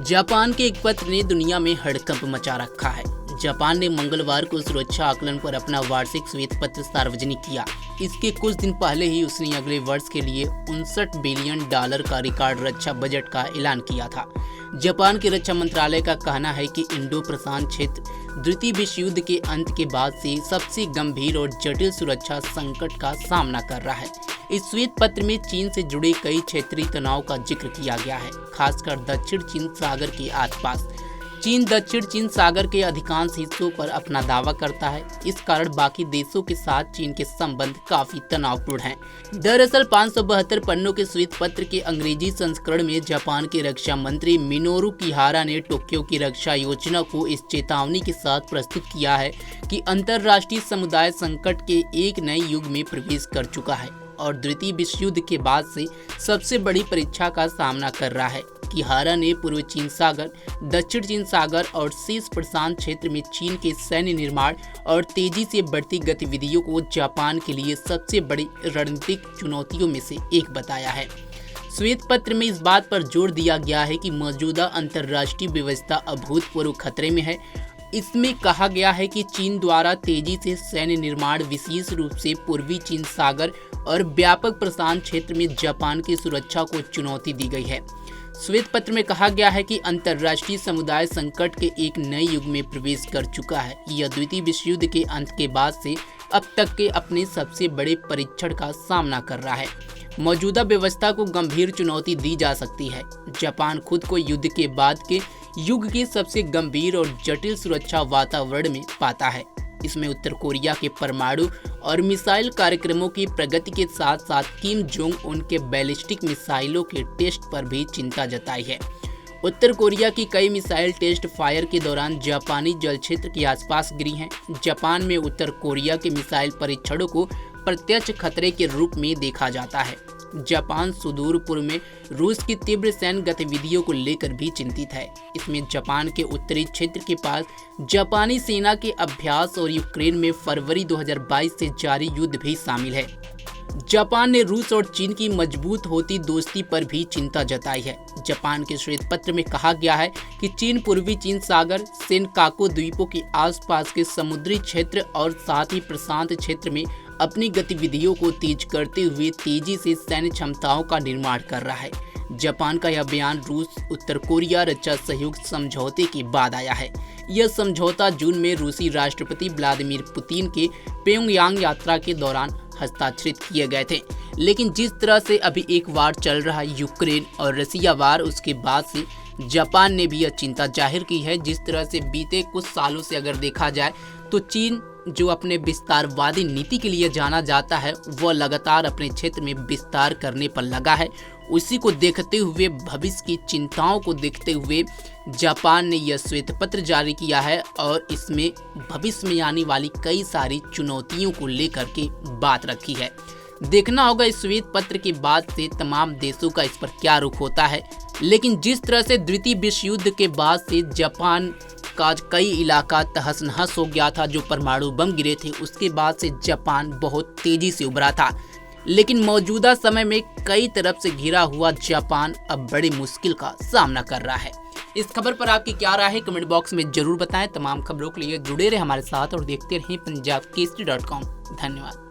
Japan के एक पत्र ने दुनिया में हड़कंप मचा रखा है। जापान ने मंगलवार को सुरक्षा आकलन पर अपना वार्षिक श्वेत पत्र सार्वजनिक किया। इसके कुछ दिन पहले ही उसने अगले वर्ष के लिए $59 बिलियन का रिकॉर्ड रक्षा बजट का ऐलान किया था। जापान के रक्षा मंत्रालय का कहना है कि इंडो प्रशांत क्षेत्र द्वितीय विश्व युद्ध के अंत के बाद से सबसे गंभीर और जटिल सुरक्षा संकट का सामना कर रहा है। इस श्वेत पत्र में चीन से जुड़े कई क्षेत्रीय तनाव का जिक्र किया गया है, खासकर दक्षिण चीन सागर के आसपास। चीन दक्षिण चीन सागर के अधिकांश हिस्सों पर अपना दावा करता है। इस कारण बाकी देशों के साथ चीन के संबंध काफी तनावपूर्ण हैं। दरअसल 572 पन्नों के श्वेत पत्र के अंग्रेजी संस्करण में जापान के रक्षा मंत्री मिनोरू किहारा ने टोक्यो की रक्षा योजना को इस चेतावनी के साथ प्रस्तुत किया है कि अंतर्राष्ट्रीय समुदाय संकट के एक नए युग में प्रवेश कर चुका है और द्वितीय विश्व युद्ध के बाद से सबसे बड़ी परीक्षा का सामना कर रहा है। किहारा ने पूर्व चीन सागर, दक्षिण चीन सागर और शेष प्रशांत क्षेत्र में चीन के सैन्य निर्माण और तेजी से बढ़ती गतिविधियों को जापान के लिए सबसे बड़ी रणनीतिक चुनौतियों में से एक बताया है। श्वेत पत्र में इस बात पर जोर दिया गया है कि मौजूदा अंतर्राष्ट्रीय व्यवस्था अभूतपूर्व खतरे में है। इसमें कहा गया है कि चीन द्वारा तेजी से सैन्य निर्माण, विशेष रूप से पूर्वी चीन सागर और व्यापक प्रशांत क्षेत्र में जापान की सुरक्षा को चुनौती दी गई है। श्वेत पत्र में कहा गया है कि अंतर्राष्ट्रीय समुदाय संकट के एक नए युग में प्रवेश कर चुका है। यह द्वितीय विश्व युद्ध के अंत के बाद से अब तक के अपने सबसे बड़े परीक्षण का सामना कर रहा है। मौजूदा व्यवस्था को गंभीर चुनौती दी जा सकती है। जापान खुद को युद्ध के बाद के युग के सबसे गंभीर और जटिल सुरक्षा वातावरण में पाता है। इसमें उत्तर कोरिया के परमाणु और मिसाइल कार्यक्रमों की प्रगति के साथ साथ किम जोंग उन के बैलिस्टिक मिसाइलों के टेस्ट पर भी चिंता जताई है। उत्तर कोरिया की कई मिसाइल टेस्ट फायर के दौरान जापानी जल क्षेत्र के आसपास गिरी हैं। जापान में उत्तर कोरिया के मिसाइल परीक्षणों को प्रत्यक्ष खतरे के रूप में देखा जाता है। जापान सुदूर पूर्व में रूस की तीव्र सैन्य गतिविधियों को लेकर भी चिंतित है। इसमें जापान के उत्तरी क्षेत्र के पास जापानी सेना के अभ्यास और यूक्रेन में फरवरी 2022 से जारी युद्ध भी शामिल है। जापान ने रूस और चीन की मजबूत होती दोस्ती पर भी चिंता जताई है। जापान के श्वेत पत्र में कहा गया है कि चीन पूर्वी चीन सागर, सेनकाकु द्वीपों के आसपास के समुद्री क्षेत्र और साथ ही प्रशांत क्षेत्र में अपनी गतिविधियों को तेज करते हुए तेजी से सैन्य क्षमताओं का निर्माण कर रहा है। जापान का यह बयान रूस उत्तर कोरिया रक्षा सहयोग समझौते के बाद आया है। यह समझौता जून में रूसी राष्ट्रपति व्लादिमीर पुतिन के प्योंगयांग यात्रा के दौरान हस्ताक्षरित किए गए थे। लेकिन जिस तरह से अभी एक वार चल रहा है, यूक्रेन और रसिया वार, उसके बाद से जापान ने भी यह चिंता जाहिर की है। जिस तरह से बीते कुछ सालों से अगर देखा जाए तो चीन जो अपने विस्तारवादी नीति के लिए जाना जाता है, वह लगातार अपने क्षेत्र में विस्तार करने पर लगा है। उसी को देखते हुए, भविष्य की चिंताओं को देखते हुए जापान ने यह श्वेत पत्र जारी किया है और इसमें भविष्य में आने वाली कई सारी चुनौतियों को लेकर के बात रखी है। देखना होगा इस श्वेत पत्र के बाद से तमाम देशों का इस पर क्या रुख होता है। लेकिन जिस तरह से द्वितीय विश्व युद्ध के बाद से जापान का कई इलाका तहस नहस हो गया था, जो परमाणु बम गिरे थे, उसके बाद से जापान बहुत तेजी से उभरा था। लेकिन मौजूदा समय में कई तरफ से घिरा हुआ जापान अब बड़ी मुश्किल का सामना कर रहा है। इस खबर पर आपकी क्या राय है, कमेंट बॉक्स में जरूर बताएं। तमाम खबरों के लिए जुड़े रहे हमारे साथ और देखते रहें पंजाबकेसरी.com। धन्यवाद।